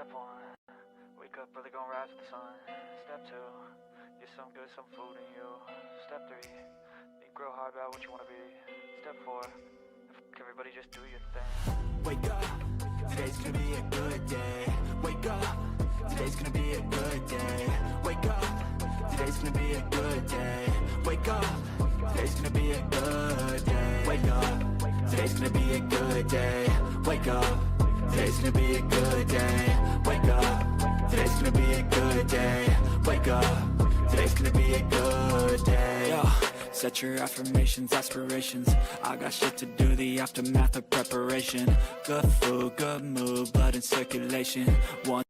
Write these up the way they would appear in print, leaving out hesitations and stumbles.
Step 1, wake up early, gonna rise with the sun. Step 2, get some food in you. Step 3, think real hard about what you wanna be. Step 4, everybody just do your thing. Wake up, today's gonna be a good day. Wake up, today's gonna be a good day. Wake up, today's gonna be a good day. Wake up, today's gonna be a good day. Wake up, today's gonna be a good day. Wake up, today's gonna be a good day. Wake up, today's gonna be a good day. Wake up, today's gonna be a good day. Yo, set your affirmations, aspirations. I got shit to do, the aftermath of preparation. Good food, good mood, blood in circulation. One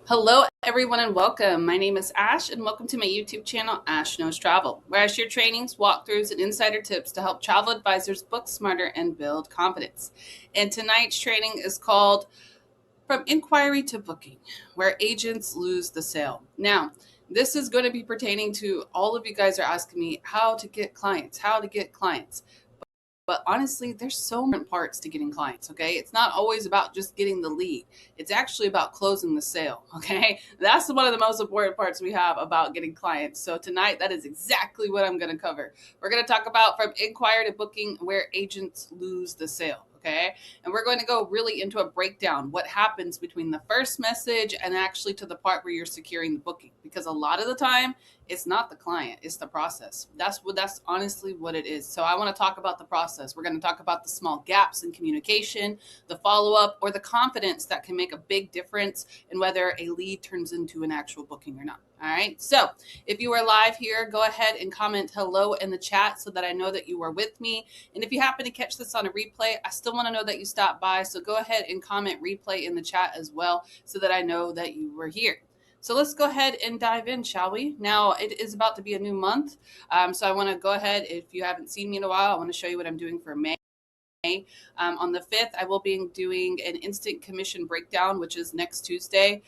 Hello, everyone, and welcome. My name is Ash, and welcome to my YouTube channel, Ash Knows Travel, where I share trainings, walkthroughs, and insider tips to help travel advisors book smarter and build confidence. And tonight's training is called From Inquiry to Booking, where agents lose the sale. Now, this is going to be pertaining to all of you guys are asking me how to get clients. But honestly, there's so many parts to getting clients, okay? It's not always about just getting the lead. It's actually about closing the sale, okay? That's one of the most important parts we have about getting clients. So tonight, that is exactly what I'm gonna cover. We're gonna talk about from inquiry to booking where agents lose the sale, okay? And we're going to go really into a breakdown, what happens between the first message and actually to the part where you're securing the booking. Because a lot of the time, it's not the client, it's the process. That's honestly what it is. So I want to talk about the process. We're going to talk about the small gaps in communication, the follow-up, or the confidence that can make a big difference in whether a lead turns into an actual booking or not. All right. So if you are live here, go ahead and comment hello in the chat so that I know that you are with me. And if you happen to catch this on a replay, I still want to know that you stopped by. So go ahead and comment replay in the chat as well so that I know that you were here. So let's go ahead and dive in, shall we? Now, it is about to be a new month. So I want to go ahead. If you haven't seen me in a while, I want to show you what I'm doing for May. On the 5th, I will be doing an instant commission breakdown, which is next Tuesday.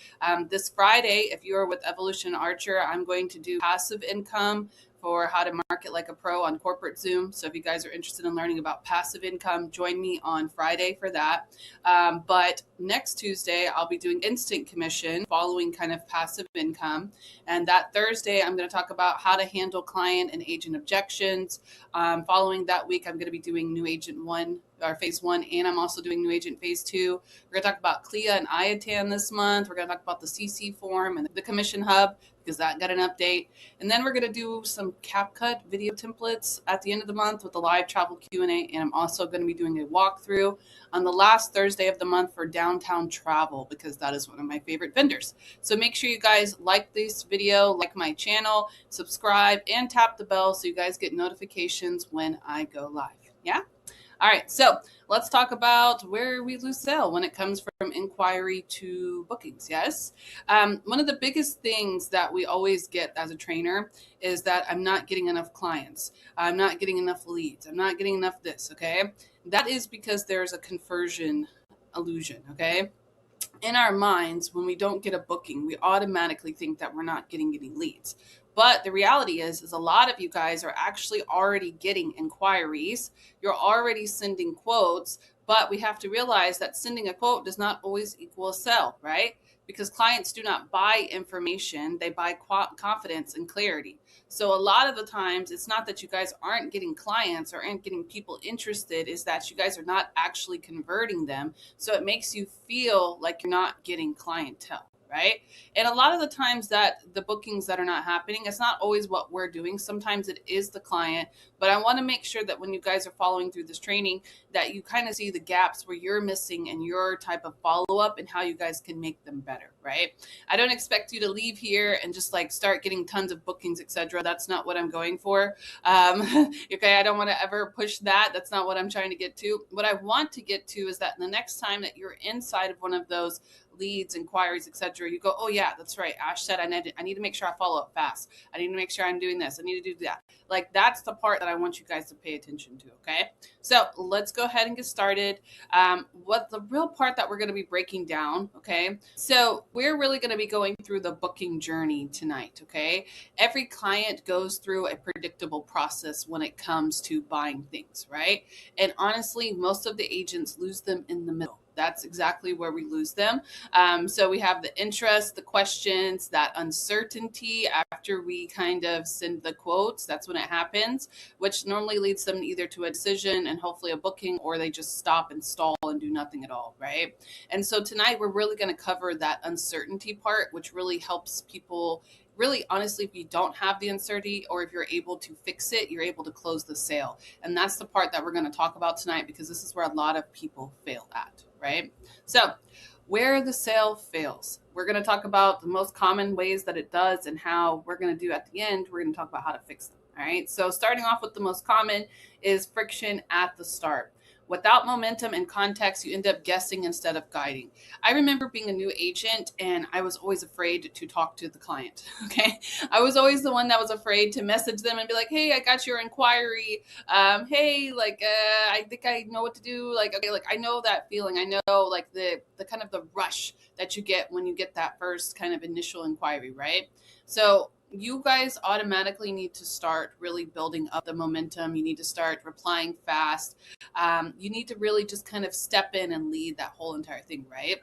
This Friday, if you are with Evolution Archer, I'm going to do passive income for how to market like a pro on corporate Zoom. So if you guys are interested in learning about passive income, join me on Friday for that. But next Tuesday, I'll be doing instant commission following kind of passive income. And that Thursday, I'm going to talk about how to handle client and agent objections. Following that week, I'm going to be doing new agent phase 1, and I'm also doing new agent phase 2. We're going to talk about CLIA and IATAN this month. We're going to talk about the CC form and the commission hub because that got an update. And then we're going to do some CapCut video templates at the end of the month with the live travel Q&A. And I'm also going to be doing a walkthrough on the last Thursday of the month for downtown travel because that is one of my favorite vendors. So make sure you guys like this video, like my channel, subscribe, and tap the bell so you guys get notifications when I go live. Yeah? All right, so let's talk about where we lose sale when it comes from inquiry to bookings, yes? One of the biggest things that we always get as a trainer is that I'm not getting enough clients. I'm not getting enough leads. I'm not getting enough this, okay? That is because there's a conversion illusion, okay? In our minds, when we don't get a booking, we automatically think that we're not getting any leads. But the reality is a lot of you guys are actually already getting inquiries. You're already sending quotes, but we have to realize that sending a quote does not always equal a sale, right? Because clients do not buy information, they buy confidence and clarity. So a lot of the times, it's not that you guys aren't getting clients or aren't getting people interested, is that you guys are not actually converting them. So it makes you feel like you're not getting clientele. Right? And a lot of the times that the bookings that are not happening, it's not always what we're doing. Sometimes it is the client, but I want to make sure that when you guys are following through this training, that you kind of see the gaps where you're missing and your type of follow-up and how you guys can make them better, right? I don't expect you to leave here and just like start getting tons of bookings, etc. That's not what I'm going for. Okay, I don't want to ever push that. That's not what I'm trying to get to. What I want to get to is that the next time that you're inside of one of those leads, inquiries, etc., you go, oh yeah, that's right. Ash said I need to make sure I follow up fast. I need to make sure I'm doing this. I need to do that. Like, that's the part that I want you guys to pay attention to. Okay. So let's go ahead and get started. What the real part that we're going to be breaking down. Okay. So we're really going to be going through the booking journey tonight. Okay. Every client goes through a predictable process when it comes to buying things, right? And honestly, most of the agents lose them in the middle. That's exactly where we lose them. So we have the interest, the questions, that uncertainty after we kind of send the quotes. That's when it happens, which normally leads them either to a decision and hopefully a booking, or they just stop and stall and do nothing at all, right? And so tonight we're really going to cover that uncertainty part, which really helps people. Really, honestly, if you don't have the uncertainty, or if you're able to fix it, you're able to close the sale. And that's the part that we're going to talk about tonight, because this is where a lot of people fail at, right? So where the sale fails, we're going to talk about the most common ways that it does, and how we're going to do at the end, we're going to talk about how to fix them. All right. So starting off with the most common is friction at the start. Without momentum and context, you end up guessing instead of guiding. I remember being a new agent, and I was always afraid to talk to the client. Okay. I was always the one that was afraid to message them and be like, hey, I got your inquiry. Hey, I think I know what to do. I know that feeling. I know like the kind of the rush that you get when you get that first kind of initial inquiry, right? So you guys automatically need to start really building up the momentum. You need to start replying fast. You need to really just kind of step in and lead that whole entire thing, right?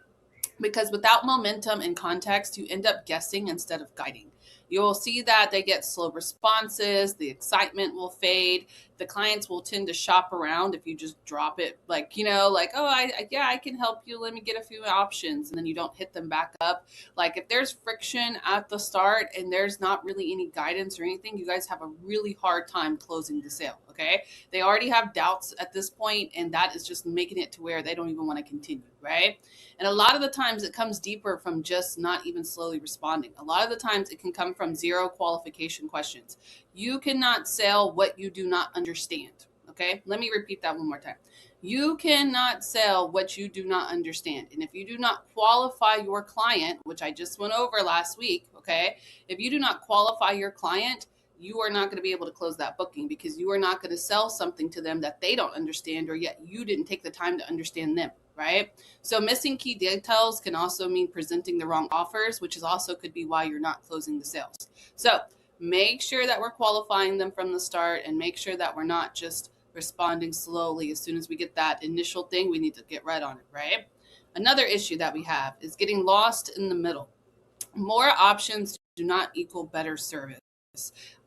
Because without momentum and context, you end up guessing instead of guiding. You'll see that they get slow responses, the excitement will fade, the clients will tend to shop around if you just drop it oh, I can help you, let me get a few options, and then you don't hit them back up. Like, if there's friction at the start and there's not really any guidance or anything, you guys have a really hard time closing the sale, okay? They already have doubts at this point, and that is just making it to where they don't even want to continue, right? And a lot of the times it comes deeper from just not even slowly responding. A lot of the times it can come from zero qualification questions. You cannot sell what you do not understand. Okay. Let me repeat that one more time. You cannot sell what you do not understand. And if you do not qualify your client, which I just went over last week, okay, if you do not qualify your client, you are not going to be able to close that booking, because you are not going to sell something to them that they don't understand, or yet you didn't take the time to understand them, right? So missing key details can also mean presenting the wrong offers, which is also could be why you're not closing the sales. So make sure that we're qualifying them from the start, and make sure that we're not just responding slowly. As soon as we get that initial thing, we need to get right on it, right? Another issue that we have is getting lost in the middle. More options do not equal better service.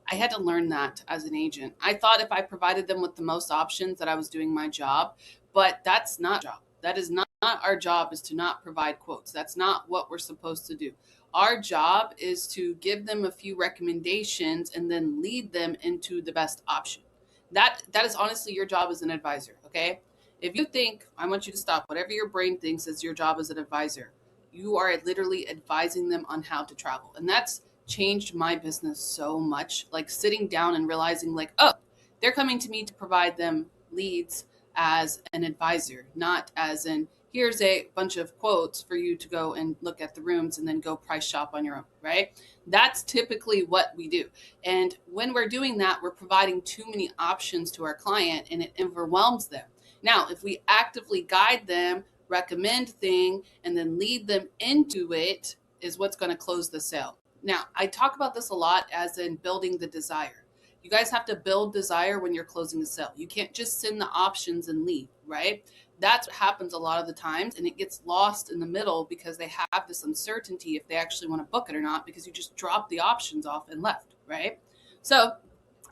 I had to learn that as an agent. I thought if I provided them with the most options that I was doing my job, but that's not our job. That is not our job, is to not provide quotes. That's not what we're supposed to do. Our job is to give them a few recommendations and then lead them into the best option. That is honestly your job as an advisor, okay? If you think, I want you to stop, whatever your brain thinks is your job as an advisor, you are literally advising them on how to travel. And that's changed my business so much. Like, sitting down and realizing like, oh, they're coming to me to provide them leads as an advisor, not as in, here's a bunch of quotes for you to go and look at the rooms and then go price shop on your own, right? That's typically what we do. And when we're doing that, we're providing too many options to our client, and it overwhelms them. Now, if we actively guide them, recommend thing, and then lead them into it, is what's going to close the sale. Now, I talk about this a lot as in building the desire. You guys have to build desire when you're closing a sale. You can't just send the options and leave, right? That's what happens a lot of the times, and it gets lost in the middle because they have this uncertainty if they actually want to book it or not, because you just dropped the options off and left, right? So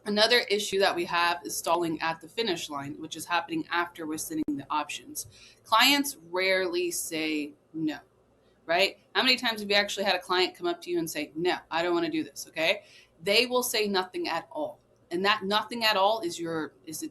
another issue that we have is stalling at the finish line, which is happening after we're sending the options. Clients rarely say no. Right? How many times have you actually had a client come up to you and say, no, I don't want to do this? Okay. They will say nothing at all. And that nothing at all is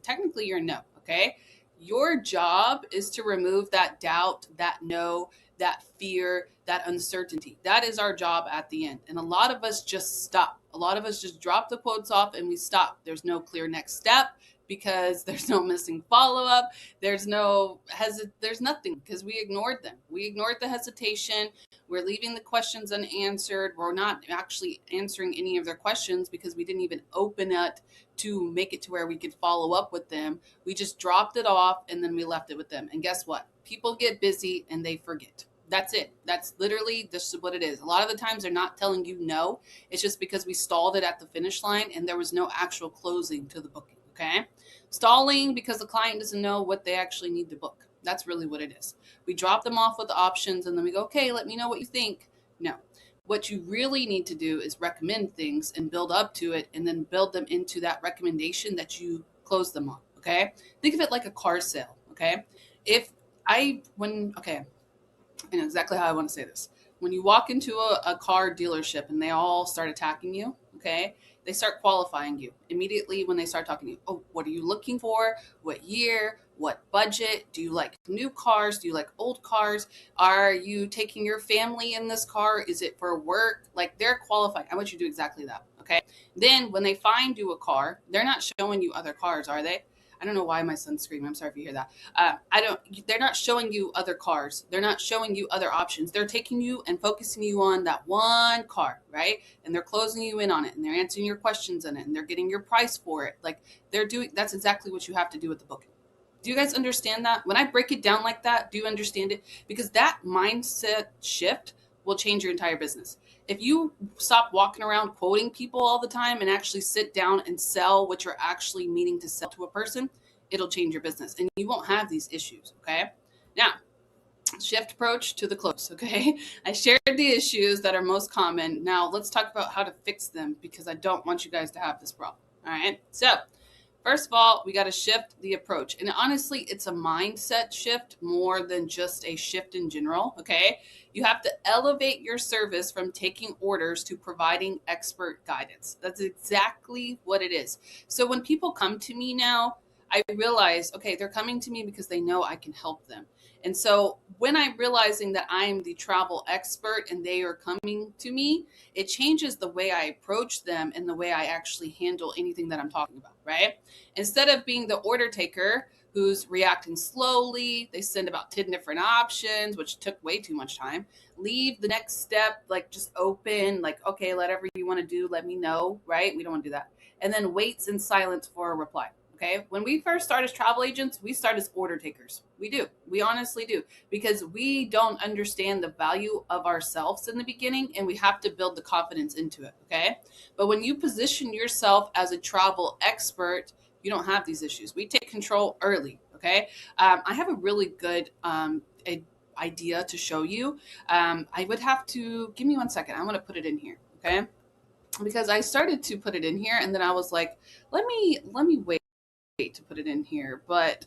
technically your no. Okay. Your job is to remove that doubt, that no, that fear, that uncertainty. That is our job at the end. And a lot of us just stop. A lot of us just drop the quotes off and we stop. There's no clear next step. because there's no missing follow-up. There's nothing because we ignored them. We ignored the hesitation. We're leaving the questions unanswered. We're not actually answering any of their questions because we didn't even open it to make it to where we could follow up with them. We just dropped it off and then we left it with them. And guess what? People get busy and they forget. That's it. That's literally just what it is. A lot of the times they're not telling you no. It's just because we stalled it at the finish line and there was no actual closing to the booking. Okay. Stalling because the client doesn't know what they actually need to book. That's really what it is. We drop them off with the options and then we go, okay, let me know what you think. No. What you really need to do is recommend things and build up to it and then build them into that recommendation that you close them on. Okay. Think of it like a car sale. Okay. I know exactly how I want to say this. When you walk into a car dealership and they all start attacking you, okay, they start qualifying you immediately when they start talking to you. Oh, what are you looking for? What year? What budget? Do you like new cars? Do you like old cars? Are you taking your family in this car? Is it for work? Like, they're qualifying. I want you to do exactly that, okay? Then when they find you a car, they're not showing you other cars, are they? I don't know why my son's screaming. I'm sorry if you hear that. They're not showing you other cars. They're not showing you other options. They're taking you and focusing you on that one car, right? And they're closing you in on it and they're answering your questions on it and they're getting your price for it. Like, that's exactly what you have to do with the booking. Do you guys understand that? When I break it down like that, do you understand it? Because that mindset shift will change your entire business. If you stop walking around quoting people all the time and actually sit down and sell what you're actually meaning to sell to a person, it'll change your business and you won't have these issues, okay? Now, shift approach to the close, okay? I shared the issues that are most common. Now, let's talk about how to fix them because I don't want you guys to have this problem, all right? So, first of all, we got to shift the approach. And honestly, it's a mindset shift more than just a shift in general, okay? You have to elevate your service from taking orders to providing expert guidance. That's exactly what it is. So when people come to me now, I realize, okay, they're coming to me because they know I can help them. And so when I'm realizing that I'm the travel expert and they are coming to me, it changes the way I approach them and the way I actually handle anything that I'm talking about, right? Instead of being the order taker who's reacting slowly, they send about 10 different options, which took way too much time. Leave the next step, like just open, like, okay, whatever you want to do, let me know, right? We don't want to do that. And then waits in silence for a reply. Okay. When we first start as travel agents, we start as order takers. We do. We honestly do, because we don't understand the value of ourselves in the beginning and we have to build the confidence into it. Okay. But when you position yourself as a travel expert, you don't have these issues. We take control early. Okay. I have a really good idea to show you. I would have to give me 1 second. I'm going to put it in here. Okay. Because I started to put it in here and then I was like, let me wait to put it in here, but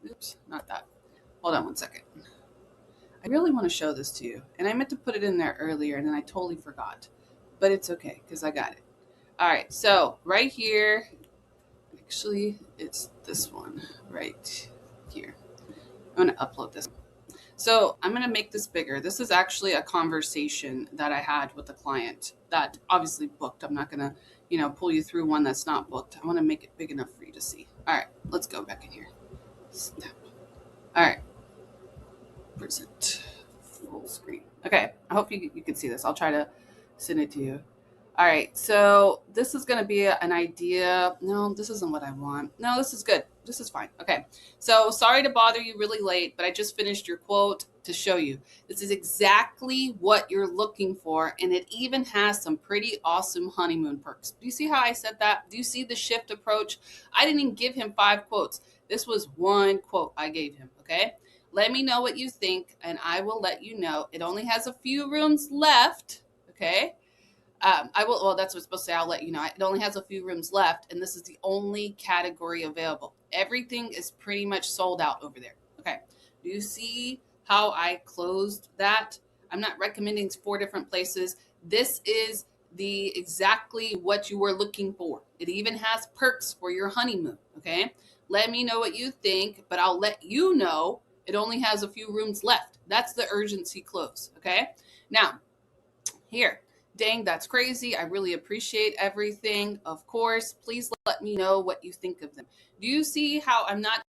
oops, not that. Hold on 1 second. I really want to show this to you, and I meant to put it in there earlier, and then I totally forgot, but it's okay because I got it. All right, so right here, actually, it's this one right here. I'm going to upload this. So I'm going to make this bigger. This is actually a conversation that I had with a client that obviously booked. I'm not going to pull you through one that's not booked. I want to make it big enough for you to see. All right, let's go back in here. Snap. All right. Present full screen. Okay, I hope you can see this. I'll try to send it to you. All right, so this is going to be an idea. No, this isn't what I want. No, this is good. This is fine. Okay, so sorry to bother you really late, but I just finished your quote to show you. This is exactly what you're looking for, and it even has some pretty awesome honeymoon perks. Do you see how I said that? Do you see the shift approach? I didn't even give him 5 quotes. This was 1 quote I gave him, okay? Let me know what you think, and I will let you know. It only has a few rooms left, okay? That's what's supposed to say. I'll let you know. It only has a few rooms left, and this is the only category available. Everything is pretty much sold out over there. Okay. Do you see how I closed that? I'm not recommending 4 different places. This is exactly what you were looking for. It even has perks for your honeymoon. Okay. Let me know what you think, but I'll let you know it only has a few rooms left. That's the urgency close. Okay. Now, here. Dang, that's crazy. I really appreciate everything. Of course, please let me know what you think of them. Do you see how I'm not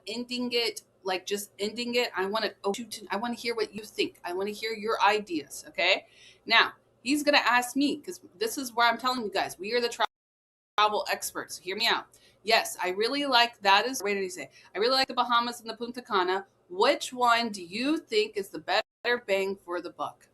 ending it like just ending it? I want to hear what you think. I want to hear your ideas. Okay. Now he's going to ask me, because this is where I'm telling you guys, we are the travel experts. Hear me out. Yes, I really like that. Wait, did he say? I really like the Bahamas and the Punta Cana. Which one do you think is the better bang for the buck?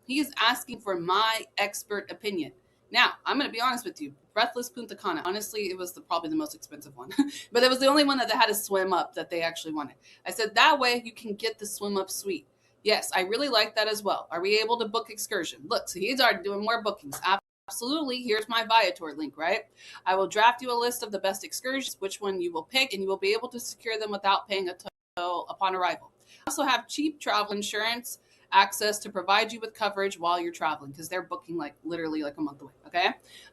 He is asking for my expert opinion. Now, I'm going to be honest with you. Breathless Punta Cana, honestly, it was probably the most expensive one. But it was the only one that had a swim up that they actually wanted. I said, that way you can get the swim up suite. Yes, I really like that as well. Are we able to book excursion? Look, so he's already doing more bookings. Absolutely. Here's my Viator link, right? I will draft you a list of the best excursions, which one you will pick, and you will be able to secure them without paying a toll upon arrival. I also have cheap travel insurance access to provide you with coverage while you're traveling, because they're booking like literally like a month away. Okay.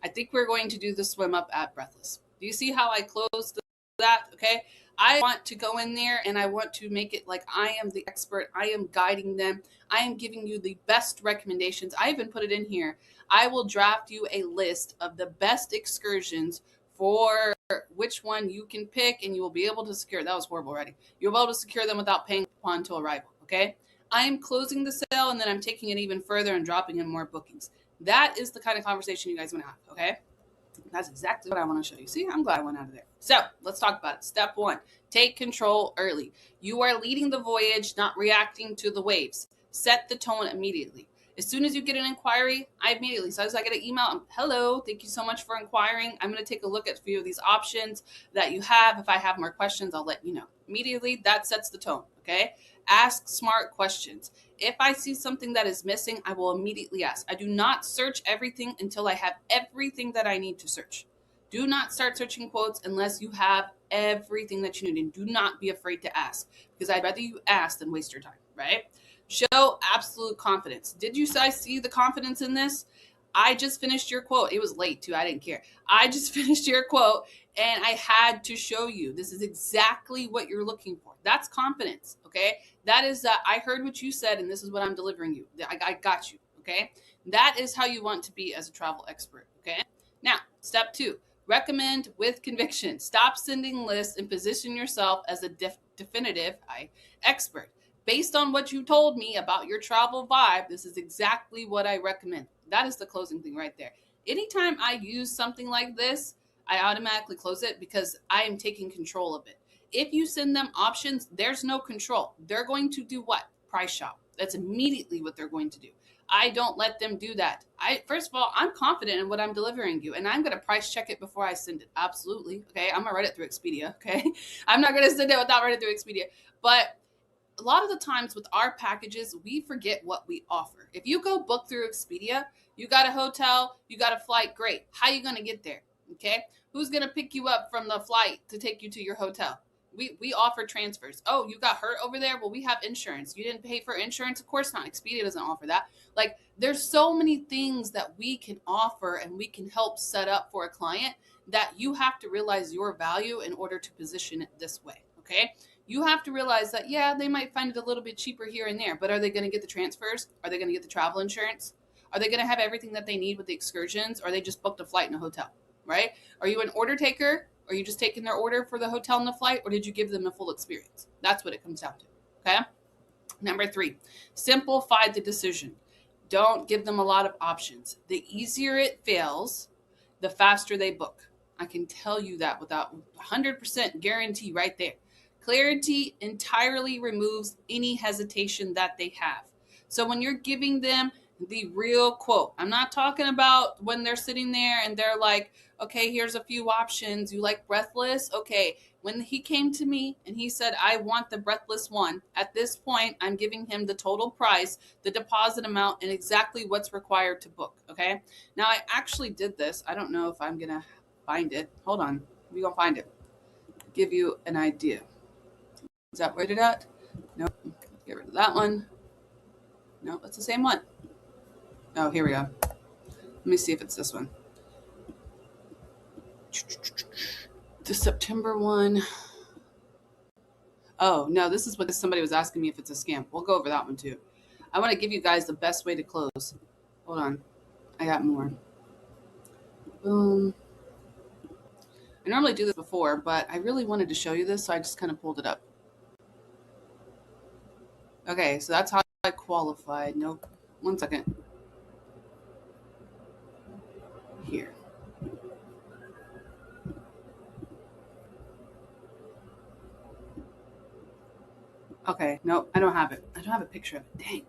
I think we're going to do the swim up at Breathless. Do you see how I closed that? Okay. I want to go in there and I want to make it like I am the expert. I am guiding them. I am giving you the best recommendations. I even put it in here. I will draft you a list of the best excursions for which one you can pick, and you will be able to secure. That was horrible already. You'll be able to secure them without paying upon to arrival. Okay. I am closing the sale, and then I'm taking it even further and dropping in more bookings. That is the kind of conversation you guys want to have, okay? That's exactly what I want to show you. See, I'm glad I went out of there. So let's talk about it. Step 1, take control early. You are leading the voyage, not reacting to the waves. Set the tone immediately. As soon as you get an inquiry, so as I get an email, hello, thank you so much for inquiring. I'm going to take a look at a few of these options that you have. If I have more questions, I'll let you know. Immediately, that sets the tone, okay? Ask smart questions. If I see something that is missing, I will immediately ask. I do not search everything until I have everything that I need to search. Do not start searching quotes unless you have everything that you need. And do not be afraid to ask, because I'd rather you ask than waste your time, right? Show absolute confidence. Did you guys see the confidence in this? I just finished your quote. It was late too. I didn't care. I just finished your quote and I had to show you. This is exactly what you're looking for. That's confidence. Okay. That is that I heard what you said and this is what I'm delivering you. I got you. Okay. That is how you want to be as a travel expert. Okay. Now, step 2, recommend with conviction. Stop sending lists and position yourself as a definitive expert. Based on what you told me about your travel vibe, this is exactly what I recommend. That is the closing thing right there. Anytime I use something like this, I automatically close it because I am taking control of it. If you send them options, there's no control. They're going to do what? Price shop. That's immediately what they're going to do. I don't let them do that. First of all, I'm confident in what I'm delivering you, and I'm going to price check it before I send it. Absolutely. Okay. I'm going to run it through Expedia. Okay. I'm not going to send it without running through Expedia. But a lot of the times with our packages, we forget what we offer. If you go book through Expedia, you got a hotel, you got a flight, great. How are you going to get there? Okay. Who's going to pick you up from the flight to take you to your hotel? We offer transfers. Oh, you got hurt over there? Well, we have insurance. You didn't pay for insurance? Of course not. Expedia doesn't offer that. Like, there's so many things that we can offer and we can help set up for a client that you have to realize your value in order to position it this way. Okay. You have to realize that, yeah, they might find it a little bit cheaper here and there, but are they going to get the transfers? Are they going to get the travel insurance? Are they going to have everything that they need with the excursions? Or are they just booked a flight and a hotel, right? Are you an order taker? Are you just taking their order for the hotel and the flight? Or did you give them a full experience? That's what it comes down to, okay? Number 3, simplify the decision. Don't give them a lot of options. The easier it fails, the faster they book. I can tell you that without 100% guarantee right there. Clarity entirely removes any hesitation that they have. So when you're giving them the real quote, I'm not talking about when they're sitting there and they're like, okay, here's a few options. You like Breathless? Okay. When he came to me and he said, I want the Breathless one, at this point, I'm giving him the total price, the deposit amount, and exactly what's required to book. Okay. Now I actually did this. I don't know if I'm going to find it. Hold on. We're going to find it. Give you an idea. Is that where it at? Nope. Get rid of that one. No, that's the same one. Oh, here we go. Let me see if it's this one. The September one. Oh, no, this is what somebody was asking me if it's a scam. We'll go over that one too. I want to give you guys the best way to close. Hold on. I got more. Boom. I normally do this before, but I really wanted to show you this, so I just kind of pulled it up. Okay, so that's how I qualified. Nope. 1 second. Here. Okay, nope, I don't have it. I don't have a picture of it. Dang.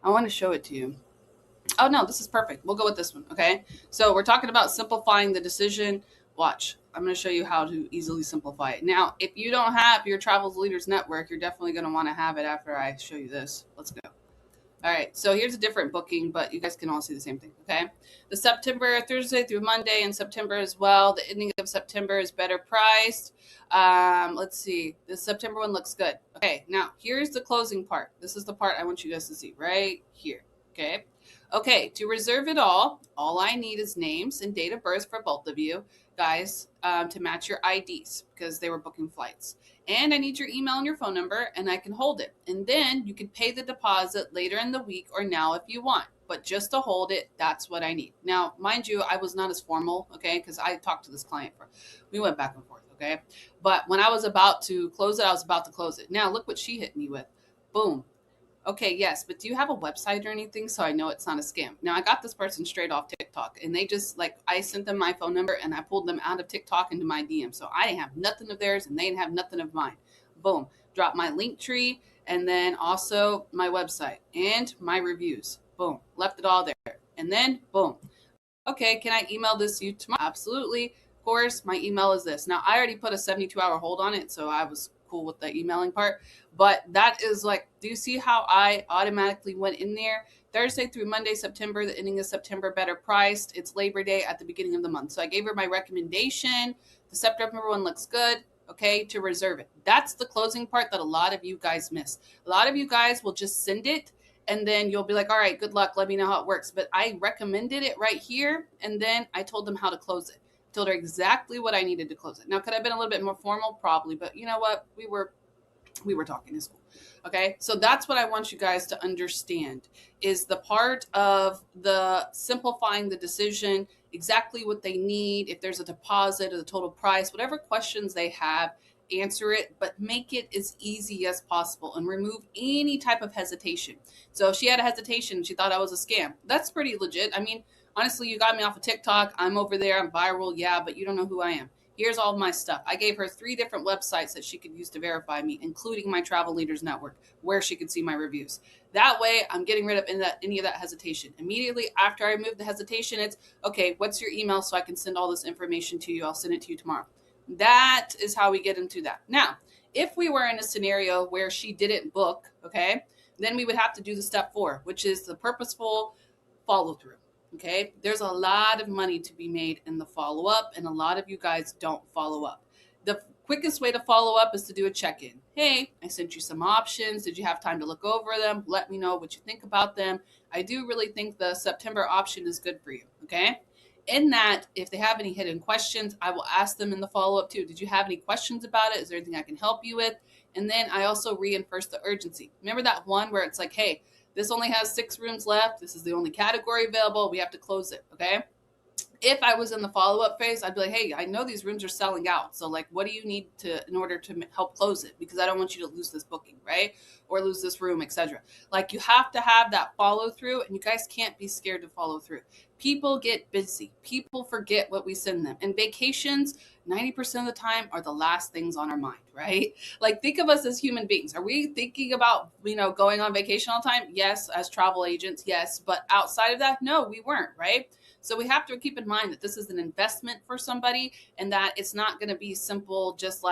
I want to show it to you. Oh, no, this is perfect. We'll go with this one, okay? So we're talking about simplifying the decision. Watch. I'm going to show you how to easily simplify it. Now, if you don't have your Travels Leaders Network, you're definitely going to want to have it after I show you this. Let's go. All right, so here's a different booking, but you guys can all see the same thing, okay? The September, Thursday through Monday in September as well. The ending of September is better priced. Let's see. The September one looks good. Okay, now here's the closing part. This is the part I want you guys to see right here, okay? Okay, to reserve it all I need is names and date of birth for both of you guys to match your IDs because they were booking flights. And I need your email and your phone number, and I can hold it. And then you can pay the deposit later in the week or now if you want. But just to hold it, that's what I need. Now, mind you, I was not as formal, okay, because I talked to this client. We went back and forth, okay? But when I was about to close it, I was about to close it. Now, look what she hit me with. Boom. Okay, yes, but do you have a website or anything so I know it's not a scam? Now, I got this person straight off TikTok, and they just, I sent them my phone number, and I pulled them out of TikTok into my DM. So I didn't have nothing of theirs, and they didn't have nothing of mine. Boom. Drop my link tree, and then also my website and my reviews. Boom. Left it all there. And then, boom. Okay, can I email this to you tomorrow? Absolutely. Of course, my email is this. Now, I already put a 72-hour hold on it, so I was cool with the emailing part. But that is do you see how I automatically went in there? Thursday through Monday, September, the ending of September, better priced. It's Labor Day at the beginning of the month. So I gave her my recommendation. The September one looks good. Okay, to reserve it. That's the closing part that a lot of you guys miss. A lot of you guys will just send it, and then you'll be like, all right, good luck. Let me know how it works. But I recommended it right here, and then I told them how to close it. Told her exactly what I needed to close it. Now, could I have been a little bit more formal? Probably, but you know what? We were talking in school. Okay, so that's what I want you guys to understand is the part of the simplifying the decision, exactly what they need, if there's a deposit or the total price, whatever questions they have, answer it, but make it as easy as possible and remove any type of hesitation. So if she had a hesitation, she thought I was a scam. That's pretty legit. I mean, honestly, you got me off of TikTok. I'm over there. I'm viral. Yeah, but you don't know who I am. Here's all of my stuff. I gave her 3 different websites that she could use to verify me, including my Travel Leaders Network, where she could see my reviews. That way, I'm getting rid of any of that hesitation. Immediately after I remove the hesitation, it's, okay, what's your email so I can send all this information to you? I'll send it to you tomorrow. That is how we get into that. Now, if we were in a scenario where she didn't book, okay, then we would have to do the step 4, which is the purposeful follow through. Okay, there's a lot of money to be made in the follow-up, and a lot of you guys don't follow up. The quickest way to follow up is to do a check-in. Hey, I sent you some options. Did you have time to look over them? Let me know what you think about them. I do really think the September option is good for you, okay? In that, if they have any hidden questions, I will ask them in the follow-up too. Did you have any questions about it? Is there anything I can help you with? And then I also reinforce the urgency. Remember that one where it's like, hey, this only has 6 rooms left. This is the only category available. We have to close it, okay? If I was in the follow-up phase, I'd be like, hey, I know these rooms are selling out. So, what do you need in order to help close it? Because I don't want you to lose this booking, right? Or lose this room, etc. You have to have that follow-through, and you guys can't be scared to follow through. People get busy. People forget what we send them. And vacations, 90% of the time, are the last things on our mind, right? Think of us as human beings. Are we thinking about, going on vacation all the time? Yes, as travel agents, yes. But outside of that, no, we weren't, right? So we have to keep in mind that this is an investment for somebody and that it's not going to be simple, just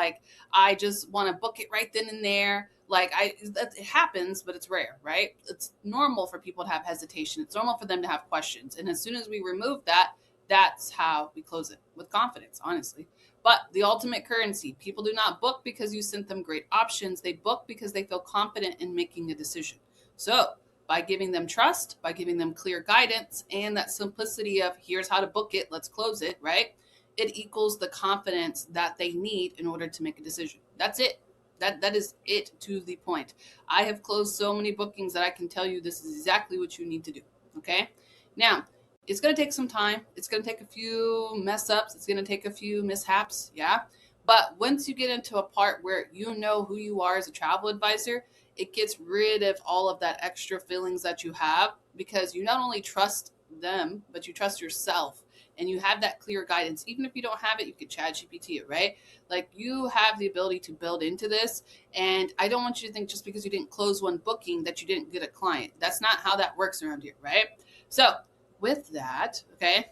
I just want to book it right then and there. It happens, but it's rare, right? It's normal for people to have hesitation. It's normal for them to have questions. And as soon as we remove that, that's how we close it with confidence, honestly. But the ultimate currency, people do not book because you sent them great options. They book because they feel confident in making a decision. So by giving them trust, by giving them clear guidance, and that simplicity of here's how to book it, let's close it, right? It equals the confidence that they need in order to make a decision. That's it. That is it to the point. I have closed so many bookings that I can tell you this is exactly what you need to do, okay? Now, It's going to take some time. It's going to take a few mess ups. It's going to take a few mishaps. Yeah. But once you get into a part where you know who you are as a travel advisor, it gets rid of all of that extra feelings that you have, because you not only trust them, but you trust yourself, and you have that clear guidance. Even if you don't have it, you could chat GPT it, right? Like, you have the ability to build into this. And I don't want you to think just because you didn't close one booking that you didn't get a client. That's not how that works around here, right? So with that, okay,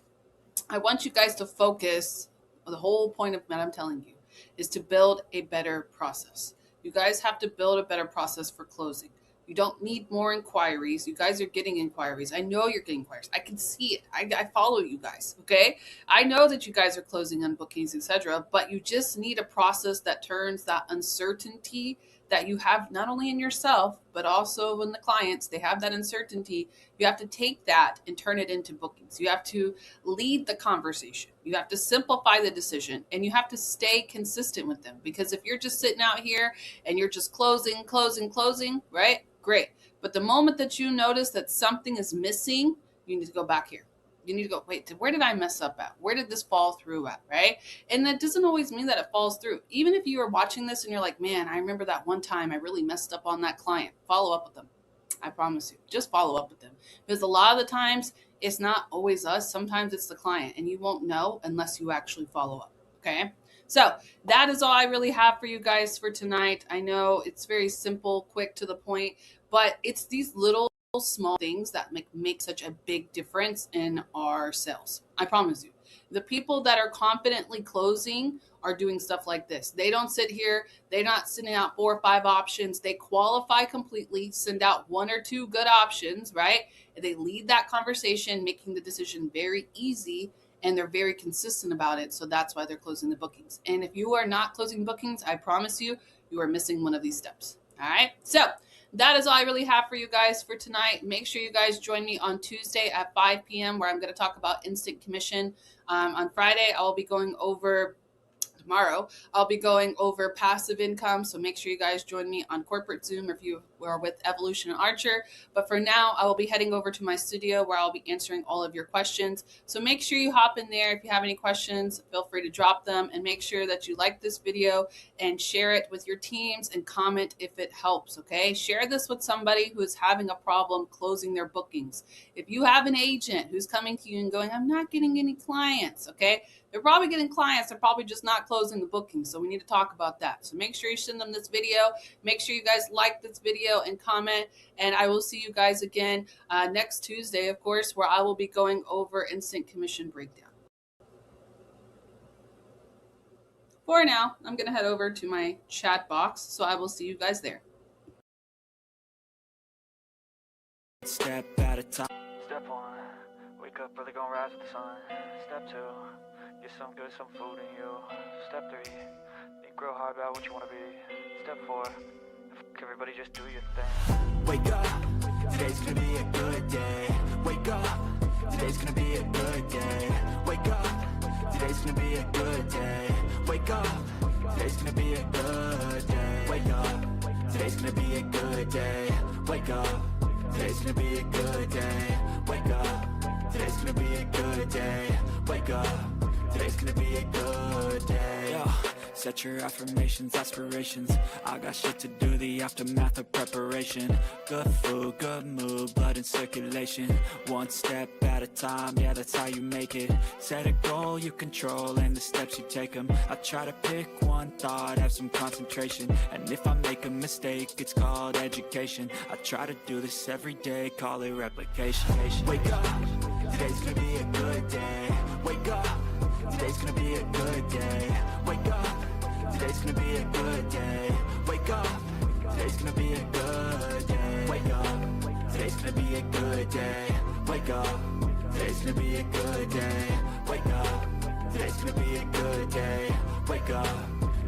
I want you guys to focus. The whole point of what I'm telling you is to build a better process. You guys have to build a better process for closing. You don't need more inquiries. You guys are getting inquiries. I know you're getting inquiries. I can see it. I follow you guys, okay? I know that you guys are closing on bookings, etc., but you just need a process that turns that uncertainty that you have not only in yourself, but also in the clients. They have that uncertainty. You have to take that and turn it into bookings. You have to lead the conversation. You have to simplify the decision, and you have to stay consistent with them. Because if you're just sitting out here and you're just closing, right? Great. But the moment that you notice that something is missing, you need to go back here. You need to go, wait, where did I mess up at? Where did this fall through at, right? And that doesn't always mean that it falls through. Even if you are watching this and you're like, man, I remember that one time I really messed up on that client. Follow up with them. I promise you, just follow up with them. Because a lot of the times, it's not always us. Sometimes it's the client, and you won't know unless you actually follow up, okay? So that is all I really have for you guys for tonight. I know it's very simple, quick, to the point, but it's these little small things that make such a big difference in our sales. I promise you. The people that are confidently closing are doing stuff like this. They don't sit here. They're not sending out 4 or 5 options. They qualify completely, send out 1 or 2 good options, right? And they lead that conversation, making the decision very easy, and they're very consistent about it. So that's why they're closing the bookings. And if you are not closing bookings, I promise you, you are missing one of these steps. All right. So that is all I really have for you guys for tonight. Make sure you guys join me on Tuesday at 5 p.m. where I'm going to talk about instant commission. On Friday, I'll be going over tomorrow. I'll be going over passive income. So make sure you guys join me on corporate Zoom if you are with Evolution and Archer. But for now, I will be heading over to my studio where I'll be answering all of your questions. So make sure you hop in there. If you have any questions, feel free to drop them, and make sure that you like this video and share it with your teams and comment if it helps. Okay. Share this with somebody who is having a problem closing their bookings. If you have an agent who's coming to you and going, I'm not getting any clients. Okay. They're probably getting clients. They're probably just not closing the booking. So we need to talk about that. So make sure you send them this video. Make sure you guys like this video and comment. And I will see you guys again next Tuesday, of course, where I will be going over instant commission breakdown. For now, I'm going to head over to my chat box. So I will see you guys there. Step at a time. Step 1, wake up early, gonna rise with the sun. Step 2, get some food in you. Step 3, think real hard about what you want to be. Step 4, everybody just do your thing. Wake up, today's gonna be a good day. Wake up, today's gonna be a good day. Wake up, today's gonna be a good day. Wake up, today's gonna be a good day. Wake up, today's gonna be a good day. Wake up, today's gonna be a good day. Wake up, today's gonna be a good day. Wake up, today's gonna be a good day. Yo, set your affirmations, aspirations. I got shit to do, the aftermath of preparation. Good food, good mood, blood in circulation. One step at a time, yeah, that's how you make it. Set a goal you control and the steps you take them. I try to pick one thought, have some concentration. And if I make a mistake, it's called education. I try to do this every day, call it replication. Wake up, today's gonna be a good day. Wake up, today's gonna be a good day. Wake up, today's gonna be a good day. Wake up, today's gonna be a good day. Wake up, today's gonna be a good day. Wake up, today's gonna be a good day. Wake up, today's gonna be a good day. Wake up,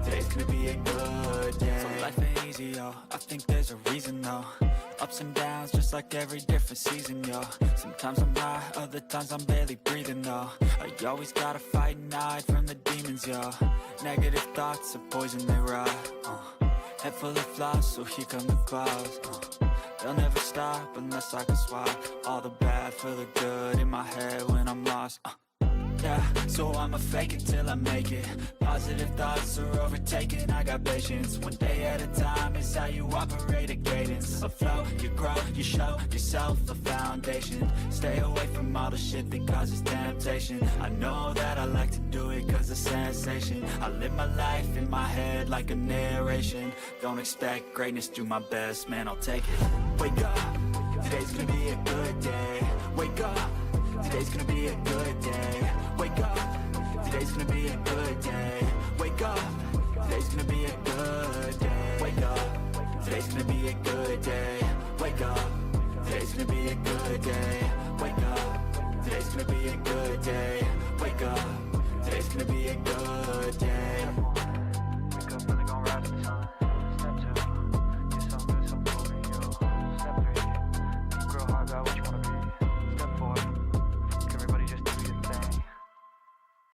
today's gonna be a good day. So life ain't easy, yo, I think there's a reason though. Ups and downs, just like every different season, yo. Sometimes I'm high, other times I'm barely breathing, though. I always gotta fight and hide from the demons, yo. Negative thoughts are poison, they rot. Head full of flaws, so here come the clouds. they'll never stop unless I can swap all the bad for the good in my head when I'm lost. Yeah, so I'ma fake it till I make it. Positive thoughts are overtaken, I got patience. One day at a time is how you operate a cadence. A flow, you grow, you show yourself a foundation. Stay away from all the shit that causes temptation. I know that I like to do it cause it's sensation. I live my life in my head like a narration. Don't expect greatness, do my best, man, I'll take it. Wake up, today's gonna be a good day. Wake up, today's gonna be a good day. Wake up, today's gonna be a good day. Wake up, today's gonna be a good day. Wake up, today's gonna be a good day. Wake up, today's gonna be a good day. Wake up, today's gonna be a good day. Wake up, today's gonna be a good day.